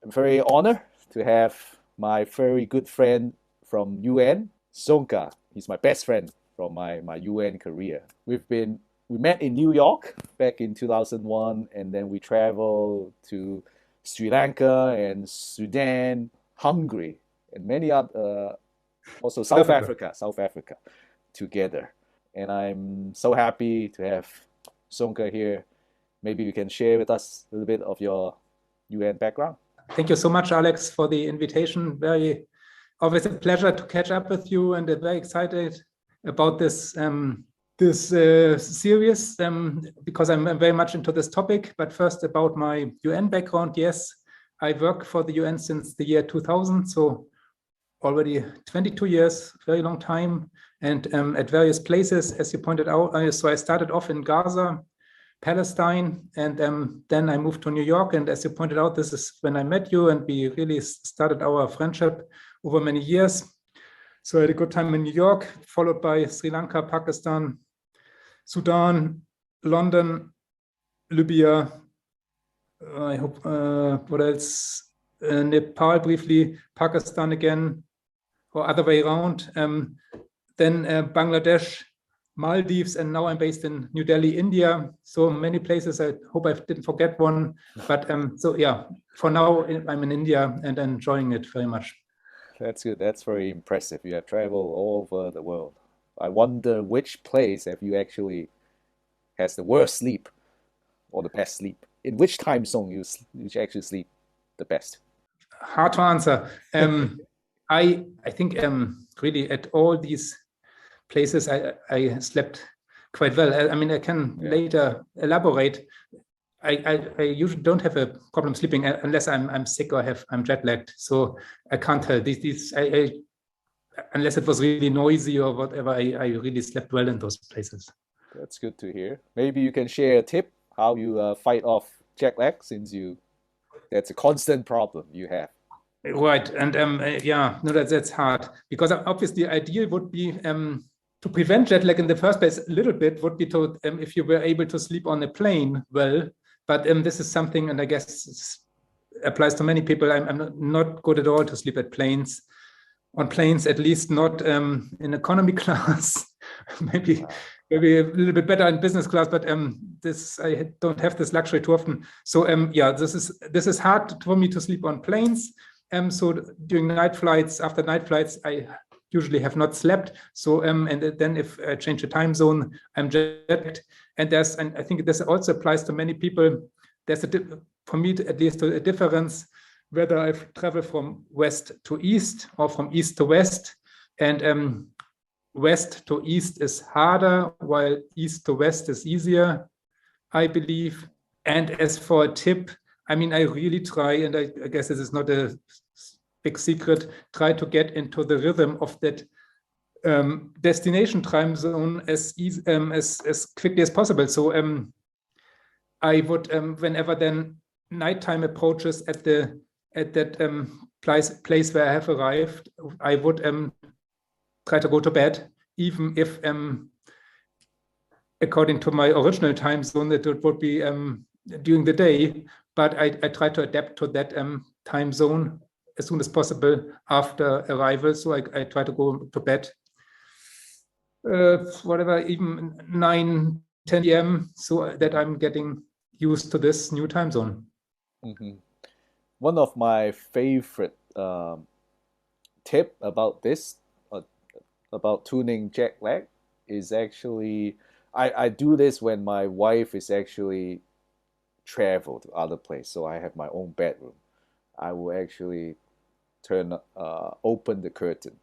I'm very honored to have my very good friend from UN, Soenke. He's my best friend from my UN career. We met in New York back in 2001, and then we traveled to Sri Lanka and Sudan, Hungary, and many other, also South Africa together. And I'm so happy to have Soenke here. Maybe you can share with us a little bit of your UN background. Thank you so much, Alex, for the invitation. Always a pleasure to catch up with you, and very excited about this series because I'm very much into this topic. But first, about my UN background. Yes, I work for the UN since the year 2000, so already 22 years, very long time, and at various places, as you pointed out. So I started off in Gaza, Palestine, and then I moved to New York. And as you pointed out, this is when I met you, and we really started our friendship over many years. So I had a good time in New York, followed by Sri Lanka, Pakistan, Sudan, London, Libya. I hope, what else? Nepal briefly, Pakistan again, or other way around. Then Bangladesh, Maldives, and now I'm based in New Delhi, India. So many places. I hope I didn't forget one. But so yeah, for now I'm in India and enjoying it very much. That's good. That's very impressive. You have traveled all over the world. I wonder which place have you actually has the worst sleep or the best sleep? In which time zone you actually sleep the best? Hard to answer. I think really at all these places I slept quite well. I mean, I can later elaborate. I usually don't have a problem sleeping unless I'm sick or I'm jet lagged. So I can't tell these. Unless it was really noisy or whatever, I really slept well in those places. That's good to hear. Maybe you can share a tip how you fight off jet lag, since that's a constant problem you have. Right, and yeah, no, that's hard, because obviously ideal would be to prevent jet lag in the first place. A little bit would be to if you were able to sleep on a plane well, but this is something, and I guess applies to many people. I'm not good at all to sleep on planes, at least not in economy class. maybe a little bit better in business class, but I don't have this luxury too often. So yeah, this is hard for me to sleep on planes. So during night flights, after night flights, I usually have not slept. So and then if I change the time zone, I'm jet. And I think this also applies to many people. There's for me at least a difference whether I travel from west to east or from east to west. And west to east is harder, while east to west is easier, I believe. And as for a tip, I mean, I really try, and I guess this is not a big secret, try to get into the rhythm of that destination time zone as quickly as possible. So I would, whenever then nighttime approaches at that place where I have arrived, I would try to go to bed, even if according to my original time zone, that it would be during the day. But I try to adapt to that time zone as soon as possible after arrival. So I try to go to bed, whatever, even 9, 10 p.m., so that I'm getting used to this new time zone. Mm-hmm. One of my favorite tip about this, about tuning jet lag, is actually, I do this when my wife is actually travel to other place. So I have my own bedroom. I will actually open the curtain.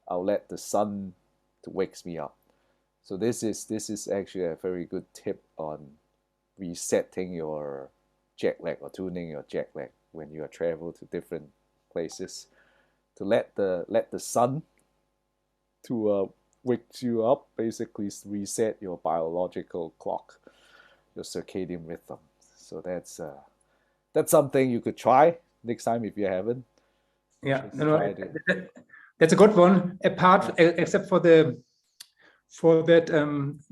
I'll let the sun to wakes me up. So this is actually a very good tip on resetting your jet lag or tuning your jet lag when you are travel to different places. To let the sun to wake you up, basically reset your biological clock, your circadian rhythm. So that's something you could try next time if you haven't. Yeah, that's a good one. Except for the for that.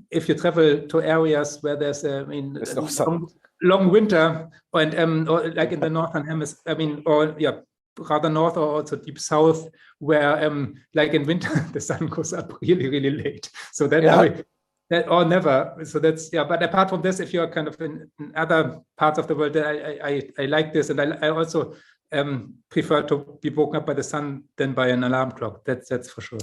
If you travel to areas where there's, There's no sun. long winter, and or like in the northern hemisphere, or yeah, rather north or also deep south, where like in winter the sun goes up really late. So that that or never. So that's But apart from this, if you're kind of in other parts of the world, I like this, and I also prefer to be woken up by the sun than by an alarm clock. That's for sure.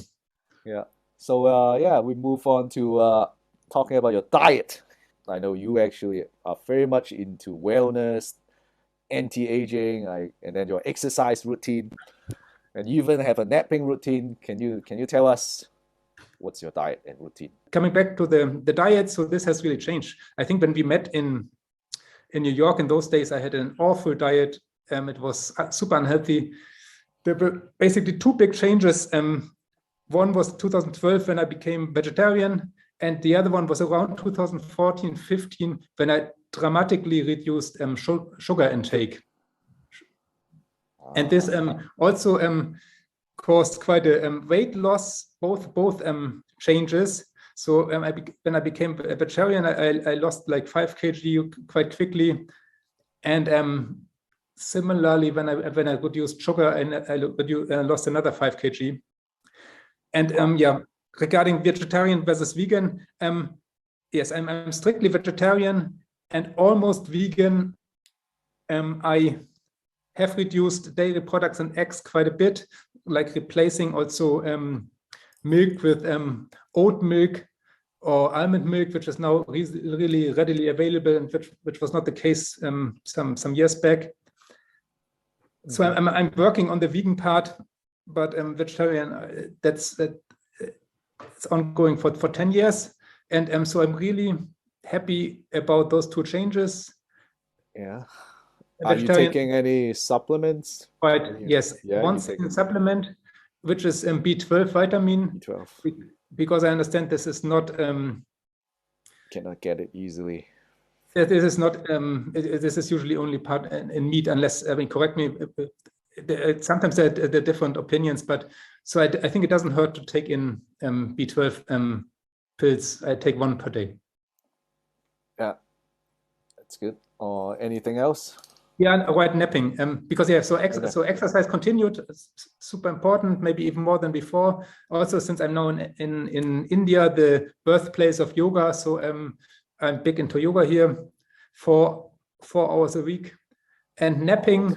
Yeah. So we move on to talking about your diet. I know you actually are very much into wellness, anti-aging, and then your exercise routine, and you even have a napping routine. Can you tell us what's your diet and routine? Coming back to the diet, so this has really changed. I think when we met in New York in those days, I had an awful diet. It was super unhealthy. There were basically two big changes. One was 2012 when I became vegetarian, and the other one was around 2014-15 when I dramatically reduced sugar intake. And this also caused quite a weight loss, both changes. So when I became a vegetarian, I lost like 5 kg quite quickly. And similarly, when I reduced sugar, I lost another 5 kg. And regarding vegetarian versus vegan, yes, I'm strictly vegetarian and almost vegan. I have reduced dairy products and eggs quite a bit, like replacing also milk with oat milk or almond milk, which is now really readily available, and which was not the case some years back. So I'm working on the vegan part, but vegetarian, it's ongoing for 10 years. And so I'm really happy about those two changes. Yeah. Are you taking any supplements? Right, yes. One supplement, which is B12 vitamin. B12. Because I understand this is not... cannot get it easily. This is not... this is usually only part in meat, unless... correct me... sometimes there are different opinions, but so I think it doesn't hurt to take in B12 pills. I take 1 per day. Yeah, that's good. Or anything else? Yeah, right, napping. Because so exercise continued, super important, maybe even more than before. Also, since I'm now in India, the birthplace of yoga, so I'm big into yoga here, 4 hours a week, and napping.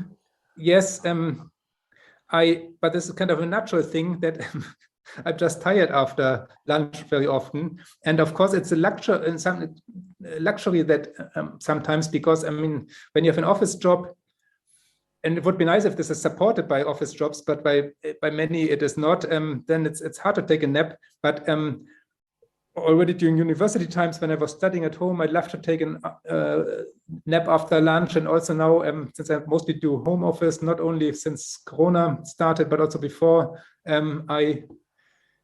Yes, but this is kind of a natural thing that I'm just tired after lunch very often. And of course, it's a luxury that sometimes, because when you have an office job, and it would be nice if this is supported by office jobs, but by many it is not, then it's hard to take a nap. But already during university times, when I was studying at home, I'd love to take a nap after lunch. And also now, since I mostly do home office, not only since Corona started, but also before, I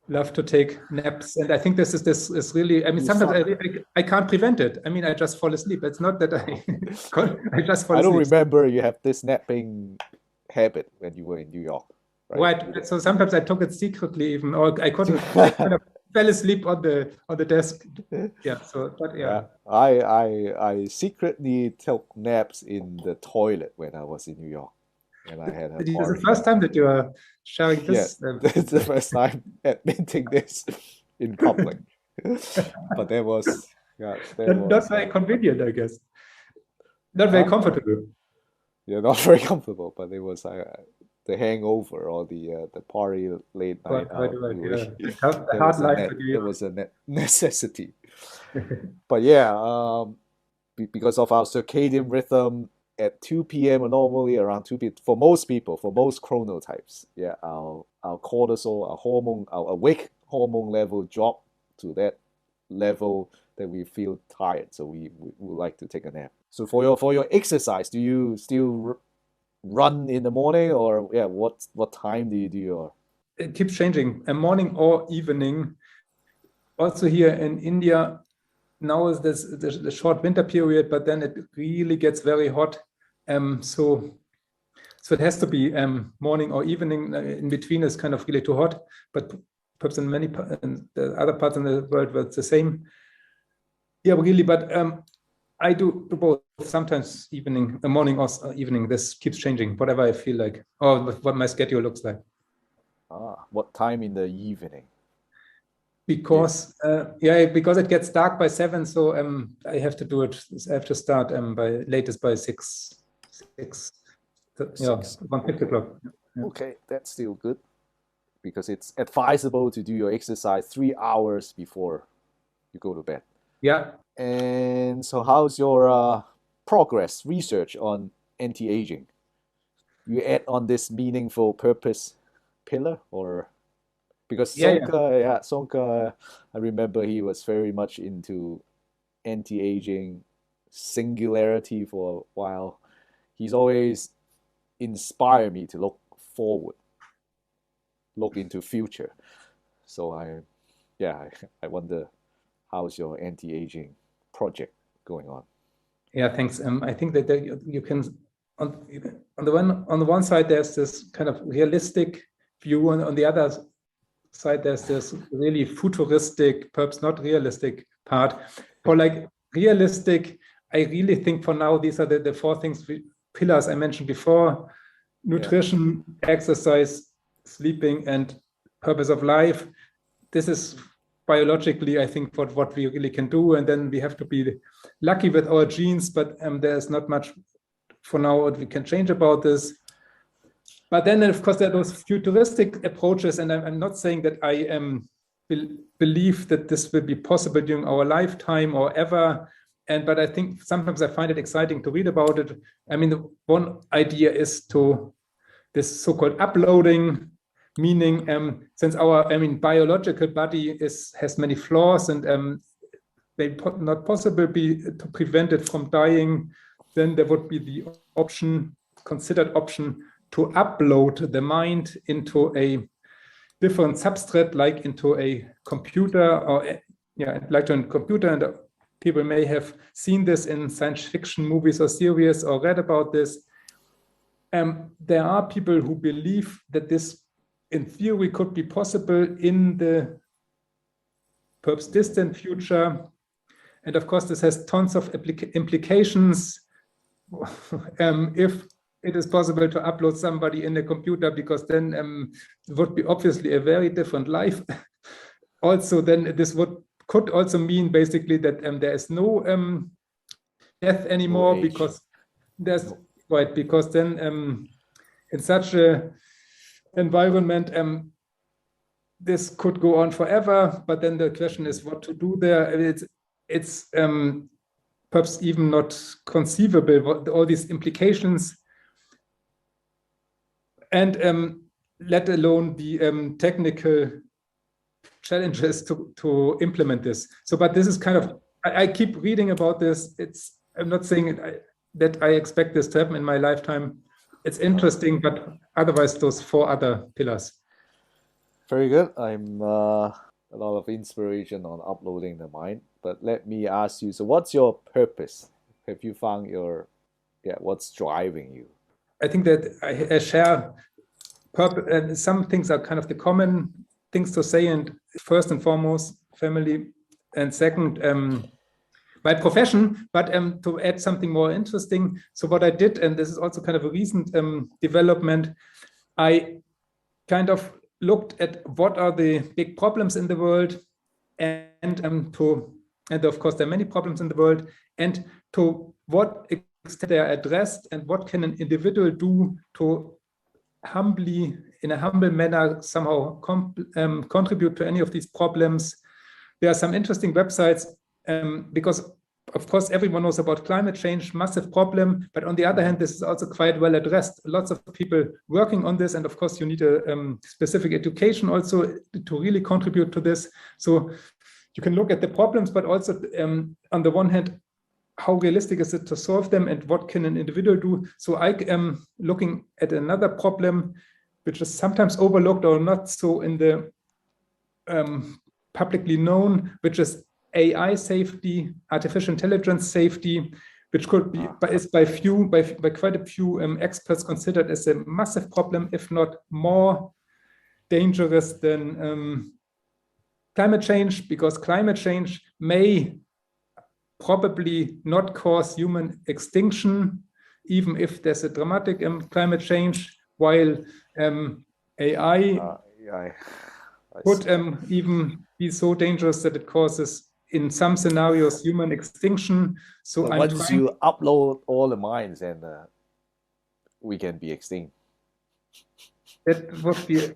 love to take naps. And I think this is really, sometimes I can't prevent it. I just fall asleep. It's not that I just fall asleep. I don't remember you have this napping habit when you were in New York. Right. So sometimes I took it secretly even, or I couldn't. I kind of fell asleep on the desk. Yeah. So, but yeah. I secretly took naps in the toilet when I was in New York, and I had a party. This is the first time that you are sharing this. Yeah, it's the first time admitting this in public. But that was not very convenient, I guess. Not very comfortable. Yeah, not very comfortable, but it was the hangover or the party late night out. The hard life. It was a necessity. But yeah, because of our circadian rhythm, at 2 p.m. normally around 2 p.m. for most people, for most chronotypes, our cortisol, our awake hormone level drop to that level that we feel tired, so we would like to take a nap. So for your exercise, do you still run in the morning, or what time do you do your? It keeps changing, morning or evening. Also here in India, now is the short winter period, but then it really gets very hot. So it has to be morning or evening. In between is kind of really too hot. But perhaps in in the other parts in the world were the same. Yeah, really, but I do both. Sometimes evening, morning or evening. This keeps changing, whatever I feel like, or what my schedule looks like. What time in the evening? Because because it gets dark by 7, so I have to do it. I have to start by latest by 6. Yeah, 1:50 o'clock. Yeah. Okay, that's still good, because it's advisable to do your exercise 3 hours before you go to bed. Yeah. And so how's your progress research on anti-aging? You add on this meaningful purpose pillar, or because Soenke, I remember he was very much into anti-aging singularity for a while. He's always inspired me to look forward, look into future. So I wonder, how's your anti-aging project going on? Yeah, thanks. I think that you can on the one side there's this kind of realistic view, and on the other side there's this really futuristic, perhaps not realistic part. For like realistic, I really think for now these are the 4 pillars I mentioned before: nutrition, exercise, sleeping, and purpose of life. This is biologically, I think, what we really can do, and then we have to be lucky with our genes, but there's not much for now what we can change about this. But then, of course, there are those futuristic approaches, and I'm not saying that I believe that this will be possible during our lifetime or ever. But I think sometimes I find it exciting to read about it. I mean, the one idea is this so-called uploading, meaning since our biological body has many flaws, and they not possible to prevent it from dying, then there would be the considered option to upload the mind into a different substrate, like into a computer, or like to a computer. And people may have seen this in science fiction movies or series, or read about this. There are people who believe that this, in theory, could be possible in the perhaps distant future. And of course, this has tons of implications. If it is possible to upload somebody in a computer, because then it would be obviously a very different life. Also, then this could also mean basically that there is no death anymore, because there's because then in such a environment this could go on forever. But then the question is what to do there. It's perhaps even not conceivable, what all these implications, and let alone the technical challenges to implement this. So, but this is kind of, I keep reading about this. I'm not saying that I expect this to happen in my lifetime. It's interesting, but otherwise those 4 other pillars. Very good. I'm a lot of inspiration on uploading the mind. But let me ask you, so what's your purpose? Have you found what's driving you? I think that I share purpose, and some things are kind of the common things to say. And first and foremost, family, and second, my profession. But to add something more interesting, so what I did, and this is also kind of a recent development, I kind of looked at what are the big problems in the world, and of course there are many problems in the world, and to what extent they are addressed, and what can an individual do to in a humble manner, somehow contribute to any of these problems. There are some interesting websites, because of course everyone knows about climate change, massive problem, but on the other hand, this is also quite well addressed. Lots of people working on this, and of course you need a specific education also to really contribute to this. So you can look at the problems, but also on the one hand, how realistic is it to solve them, and what can an individual do? So I am looking at another problem, which is sometimes overlooked or not so in the publicly known, which is AI safety, artificial intelligence safety, which could be is by quite a few experts considered as a massive problem, if not more dangerous than climate change, because climate change may probably not cause human extinction, even if there's a dramatic climate change, while AI could even be so dangerous that it causes, in some scenarios, human extinction. So once you upload all the minds, and we can be extinct. That would be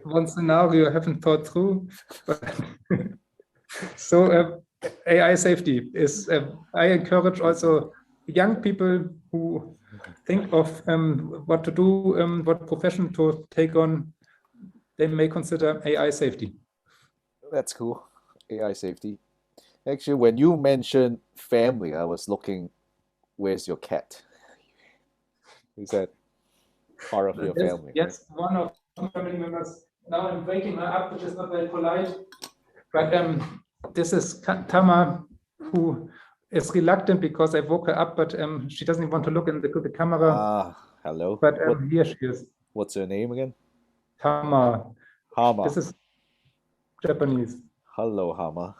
one scenario I haven't thought through. But so AI safety is, I encourage also young people who think of what to do, what profession to take on. They may consider AI safety. That's cool. AI safety. Actually, when you mentioned family, I was looking, where's your cat? Is that part of your family? Yes, one of my family members. Now I'm waking her up, which is not very polite. But this is Tama, who is reluctant because I woke her up, but she doesn't even want to look in the camera. Ah, hello. But here she is. What's her name again? Tama. Hama. This is Japanese. Hello, Hama.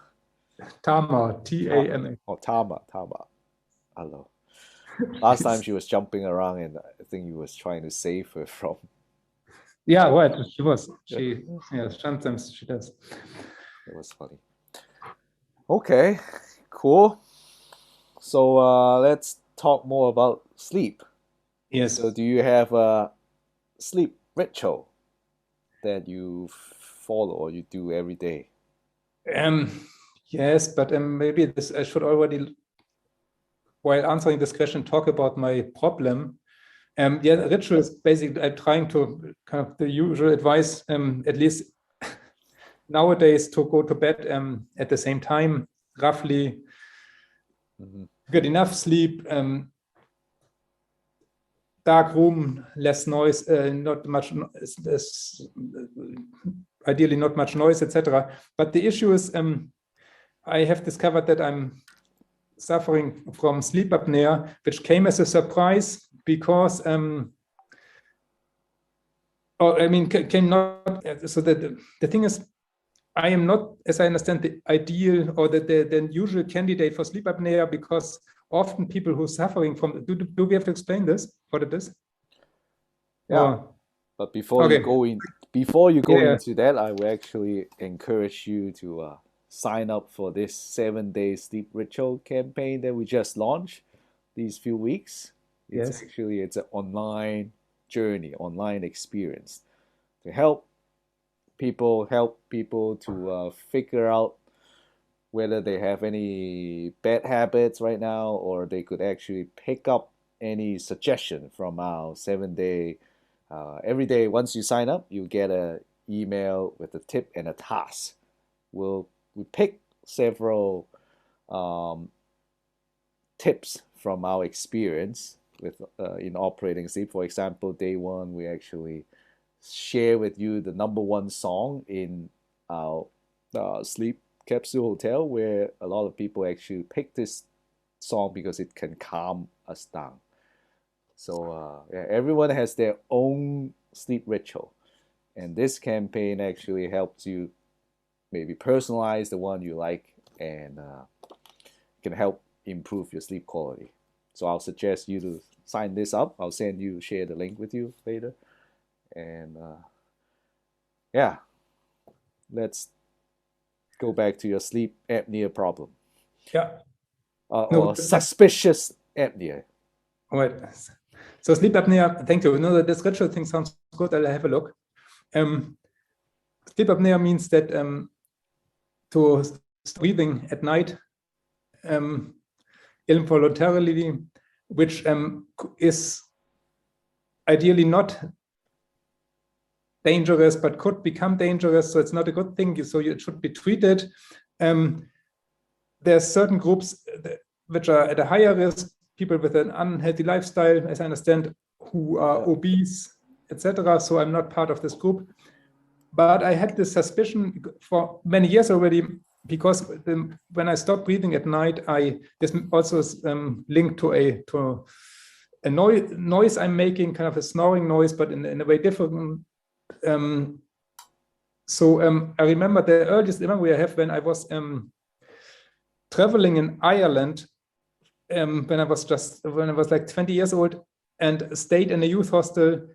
Tama, T-A-M-A. Oh, Tama. Hello. Last time she was jumping around, and I think you was trying to save her from. Yeah, right. She was. Sometimes she does. It was funny. Okay, cool. So let's talk more about sleep. Yes. So do you have a sleep ritual that you follow or you do every day? Yes, but maybe this I should already, while answering this question, talk about my problem. Yeah, ritual is basically I'm trying to kind of the usual advice, at least nowadays, to go to bed at the same time, roughly, get enough sleep, dark room, less noise, not much, ideally not much noise, etc. But the issue is, I have discovered that I'm suffering from sleep apnea, which came as a surprise because, so the thing is, I am not, as I understand, the ideal or the usual candidate for sleep apnea, because often people who are suffering from, do we have to explain this, what it is? Yeah, but before you go into that, I will actually encourage you to sign up for this 7-day sleep ritual campaign that we just launched these few weeks. It's an online journey, online experience to help people to figure out whether they have any bad habits right now, or they could actually pick up any suggestion from our 7-day. Every day, once you sign up, you get an email with a tip and a task. We pick several tips from our experience with in operating sleep. For example, day one, we actually share with you the #1 song in our sleep capsule hotel, where a lot of people actually pick this song because it can calm us down. So everyone has their own sleep ritual, and this campaign actually helps you maybe personalize the one you like, and can help improve your sleep quality. So I'll suggest you to sign this up. I'll share the link with you later. And let's go back to your sleep apnea problem. Yeah. Or suspicious apnea. All right. So sleep apnea, thank you. No, this ritual thing sounds good. I'll have a look. Sleep apnea means that to stop breathing at night involuntarily, which is ideally not dangerous, but could become dangerous. So it's not a good thing. So it should be treated. There's certain groups which are at a higher risk, people with an unhealthy lifestyle, as I understand, who are obese, etc. So I'm not part of this group. But I had this suspicion for many years already, because when I stop breathing at night, this also is linked to a noise I'm making, kind of a snoring noise, but in a way different. So I remember the earliest memory I have when I was traveling in Ireland when I was like 20 years old and stayed in a youth hostel,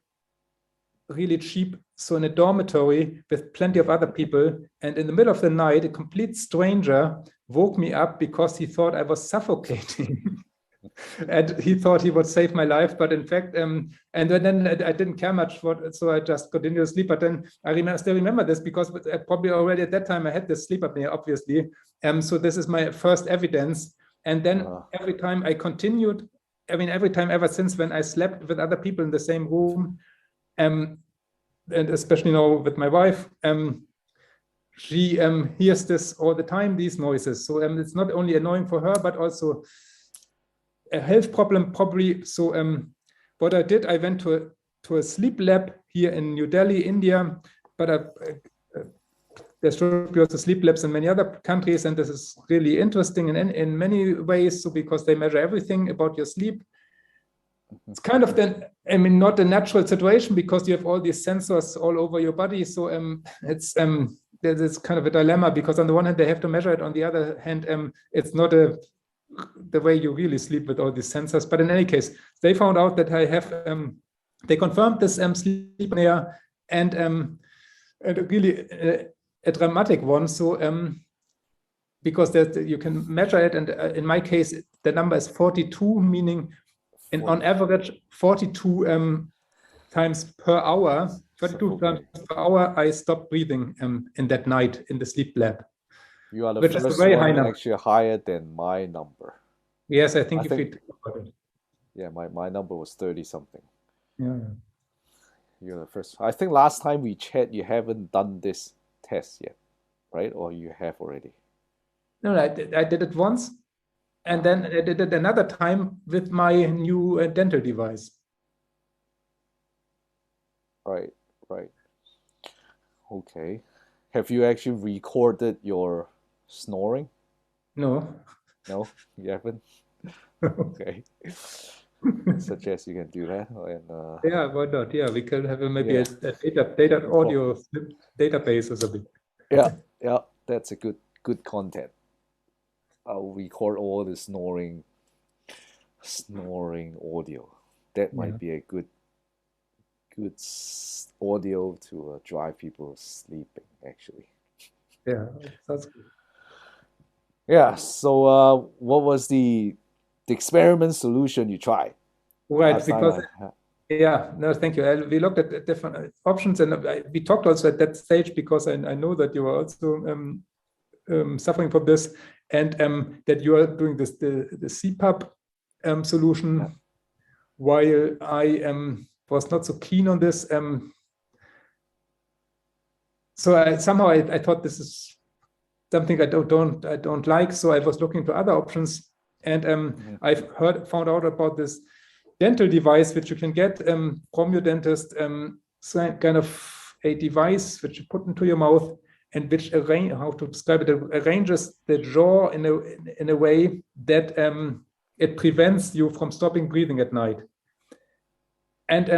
really cheap, so in a dormitory with plenty of other people. And in the middle of the night, a complete stranger woke me up because he thought I was suffocating. And he thought he would save my life, but in fact, and then I didn't care much for it, so I just continued to sleep. But then I still remember this because probably already at that time I had this sleep apnea, obviously. So this is my first evidence. And then every time I continued, I mean, every time ever since when I slept with other people in the same room, and especially now with my wife, she hears this all the time, these noises. So it's not only annoying for her, but also a health problem probably. So what I did, I went to a sleep lab here in New Delhi, India, but there should be also sleep labs in many other countries, and this is really interesting in many ways. So because they measure everything about your sleep. It's kind of then, I mean, not a natural situation because you have all these sensors all over your body. So it's there's kind of a dilemma because on the one hand they have to measure it, on the other hand it's not the way you really sleep with all these sensors. But in any case, they found out that I have they confirmed this sleep apnea, and really a dramatic one. So because you can measure it, and in my case the number is 42, meaning on average 42 times per hour, 42 times per hour I stopped breathing in that night in the sleep lab. You are the which first is a very one high number. actually higher than my number. Yes, I think if we talk about it. Yeah, my number was 30 something. Yeah. You're the first. I think last time we chat, you haven't done this test yet, right? Or you have already? No, I did it once, and then I did it another time with my new dental device. Right. Okay. Have you actually recorded your snoring? No. No, you haven't? Okay. Suggest you can do that. And yeah, why not? Yeah, we can have maybe a data audio database or something. Yeah, that's a good content. I'll record all the snoring audio. That might be a good audio to drive people sleeping, actually. Yeah, sounds good. Yeah, so what was the experiment solution you tried? Right, because no, thank you. We looked at different options, and we talked also at that stage because I know that you were also suffering from this, and that you are doing this the CPAP solution, while I was not so keen on this. So I thought this is something I don't like. So I was looking for other options, and I've found out about this dental device which you can get from your dentist. Kind of a device which you put into your mouth and which arranges the jaw in a way that it prevents you from stopping breathing at night. And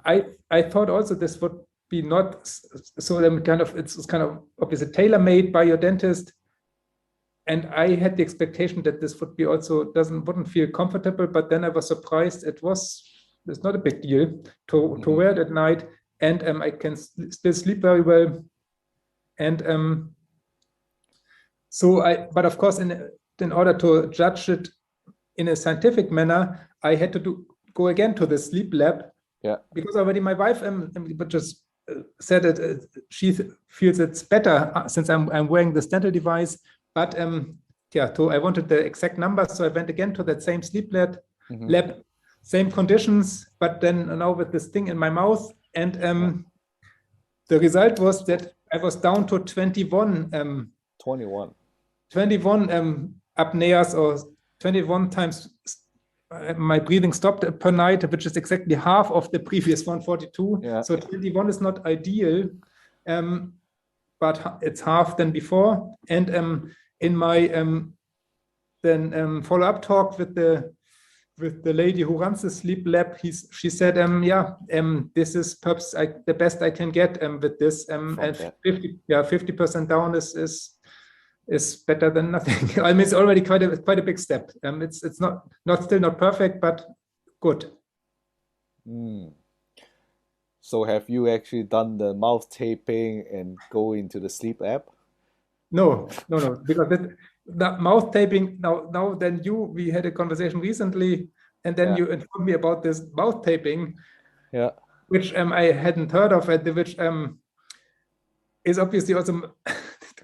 I thought also this would be not so it's kind of obviously tailor-made by your dentist, and I had the expectation that this would be also wouldn't feel comfortable, but then I was surprised it's not a big deal to wear it at night, and I can still sleep very well. And but of course in order to judge it in a scientific manner, I had to go again to the sleep lab. Yeah. Because already my wife just said that she feels it's better since I'm wearing this dental device. But I wanted the exact number, so I went again to that same sleep lab, same conditions, but then now with this thing in my mouth, and the result was that I was down to 21 apneas, or 21 times my breathing stopped per night, which is exactly half of the previous 142. So 21 is not ideal, but it's half than before. And in my then follow-up talk with the with the lady who runs the sleep lab. She said, this is perhaps the best I can get with this. And 50% down is better than nothing. I mean, it's already quite a big step. It's still not perfect, but good. So have you actually done the mouth taping and go into the sleep app? No, because the mouth taping, now then we had a conversation recently, and then you informed me about this mouth taping, which I hadn't heard of, and which is obviously also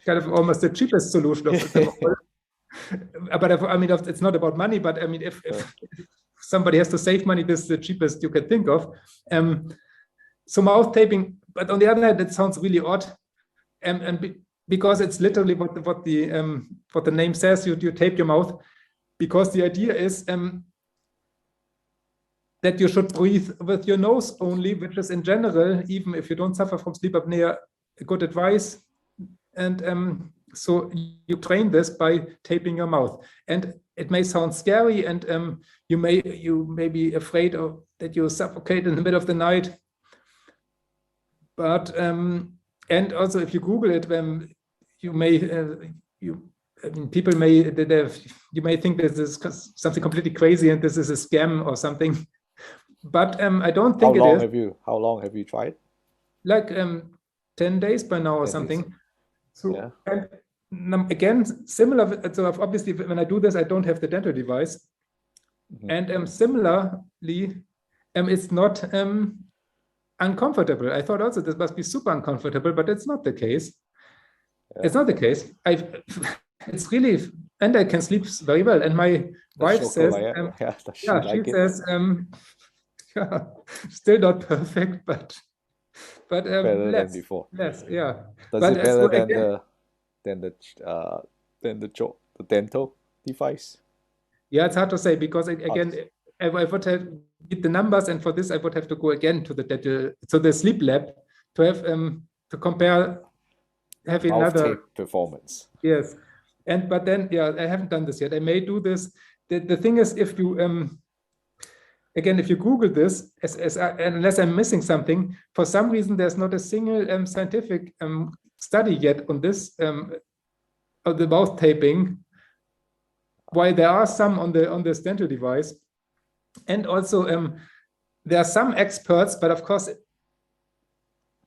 kind of almost the cheapest solution of them all. But I mean, it's not about money, but I mean, if somebody has to save money, this is the cheapest you can think of. So mouth taping, but on the other hand, it sounds really odd, because it's literally what the name says. You tape your mouth, because the idea is that you should breathe with your nose only, which is in general, even if you don't suffer from sleep apnea, good advice. And so you train this by taping your mouth. And it may sound scary, and you may be afraid of that you suffocate in the middle of the night. But and also if you Google it, you may people may you may think this is something completely crazy and this is a scam or something. But I don't think it is. How long have you tried? Like 10 days by now or something. Days. So and again, similar. So obviously, when I do this, I don't have the dental device. And similarly, it's not uncomfortable. I thought also this must be super uncomfortable, but it's not the case. It's not the case. It's really, and I can sleep very well. And my wife says, she says, still not perfect, but better than before. Less, yeah. Does it better than the dental device? Yeah, it's hard to say, because again, I would have get the numbers, and for this I would have to go again to the dental, so the sleep lab, to have to compare, having another performance. Yes, but then I haven't done this yet. I may do this. The thing is, if you again, if you Google this, unless I'm missing something, for some reason there's not a single scientific study yet on this of the mouth taping. While there are some on this dental device, and also there are some experts, but of course,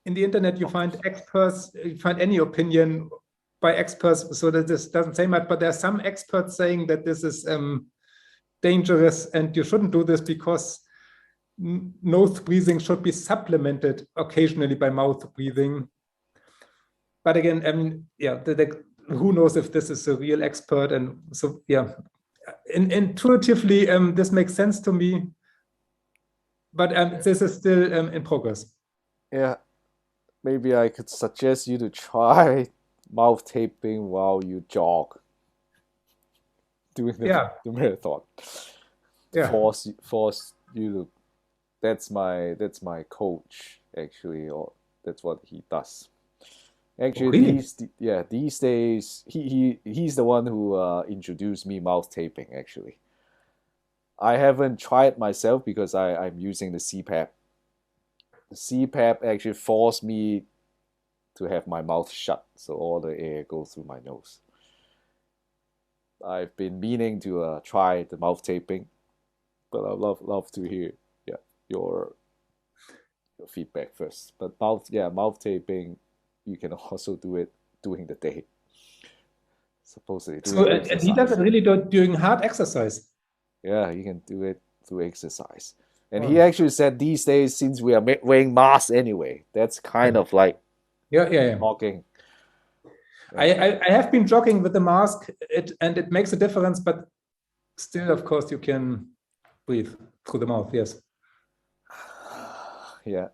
in the internet you find experts, you find any opinion by experts, so that this doesn't say much. But there are some experts saying that this is dangerous and you shouldn't do this, because nose breathing should be supplemented occasionally by mouth breathing. But again, I mean, who knows if this is a real expert? And so, intuitively, this makes sense to me. But this is still in progress. Yeah, maybe I could suggest you to try mouth taping while you jog, doing the marathon. Force you to. That's my coach, actually, or that's what he does. Actually, these days he's the one who introduced me mouth taping. Actually, I haven't tried myself because I'm using the CPAP. The CPAP actually forced me to have my mouth shut, so all the air goes through my nose. I've been meaning to try the mouth taping, but I'd love to hear your feedback first. But mouth taping, you can also do it during the day. Supposedly. So and he does it really during hard exercise. Yeah, you can do it through exercise. And he actually said these days, since we are wearing masks anyway, that's kind of like talking. I have been jogging with the mask, and it makes a difference, but still, of course, you can breathe through the mouth. Yes. Yeah,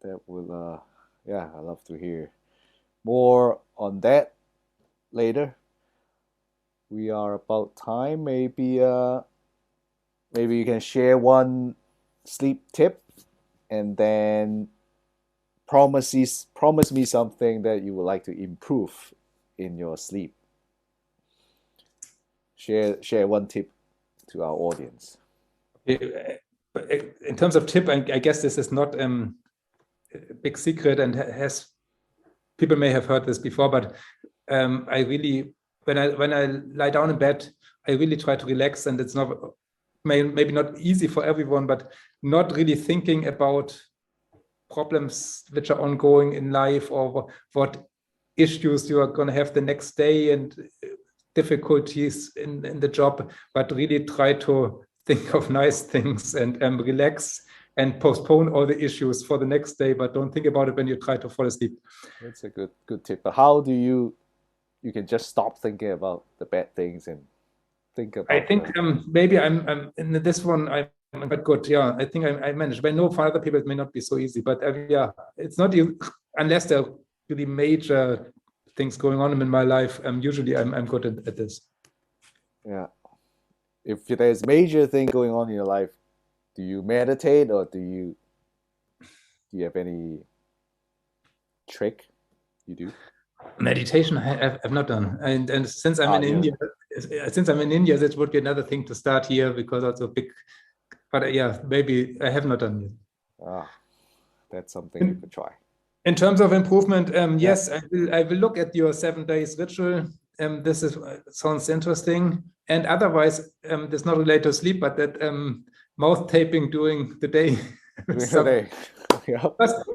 that will. I'd love to hear more on that later. We are about time. Maybe you can share one sleep tip, and then promise me something that you would like to improve in your sleep. Share one tip to our audience. In terms of tip, I guess this is not a big secret, and people may have heard this before, but I really, when I lie down in bed, I really try to relax, and it's not maybe not easy for everyone, but not really thinking about problems which are ongoing in life, or what issues you are going to have the next day, and difficulties in the job, but really try to think of nice things and relax and postpone all the issues for the next day, but don't think about it when you try to fall asleep. That's a good tip. But how do you can just stop thinking about the bad things and think about? I think maybe I'm in this one I'm quite good. Yeah, I think I managed. But I know for other people it may not be so easy. But yeah, it's not even, unless there are really major things going on in my life. Usually I'm good at this. Yeah. If there's major thing going on in your life, do you meditate, or do you have any trick you do? Meditation I've not done, and since I'm in India, this would be another thing to start here, because it's a big. But yeah, maybe I have not done it. That's something you could try. In terms of improvement, yes, I will look at your 7 days ritual. This sounds interesting. And otherwise, this not related to sleep, but that mouth taping during the day. Yeah.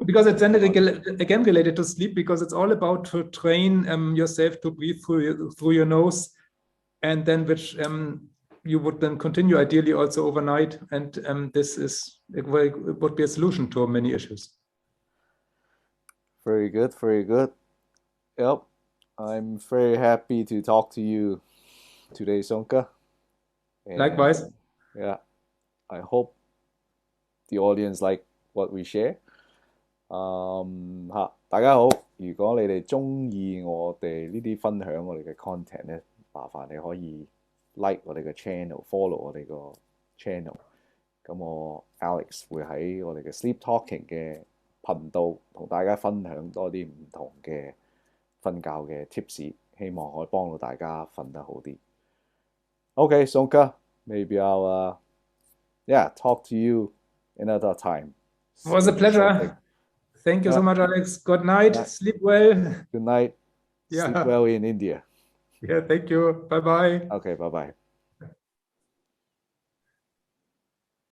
Because it's then again related to sleep, because it's all about to train yourself to breathe through your nose, and then which you would then continue ideally also overnight. And this would be a solution to many issues. Very good, very good. Yep, I'm very happy to talk to you today, Soenke. Likewise. Yeah, I hope the audience like what we share. 大家好，如果你哋中意我哋呢啲分享我哋嘅 content 咧，麻煩你可以 like 我哋嘅 channel，follow 我哋個 channel。咁我 Alex 會喺我哋嘅 Sleep Talking 嘅頻道同大家分享多啲唔同嘅瞓覺嘅 tips，希望可以幫到大家瞓得好啲。Okay, Soenke, maybe I'll talk to you another time. It was a pleasure. Thank you so much, Alex. Good night. Sleep well. Good night. Sleep well in India. Yeah, thank you. Bye-bye. Okay, bye-bye.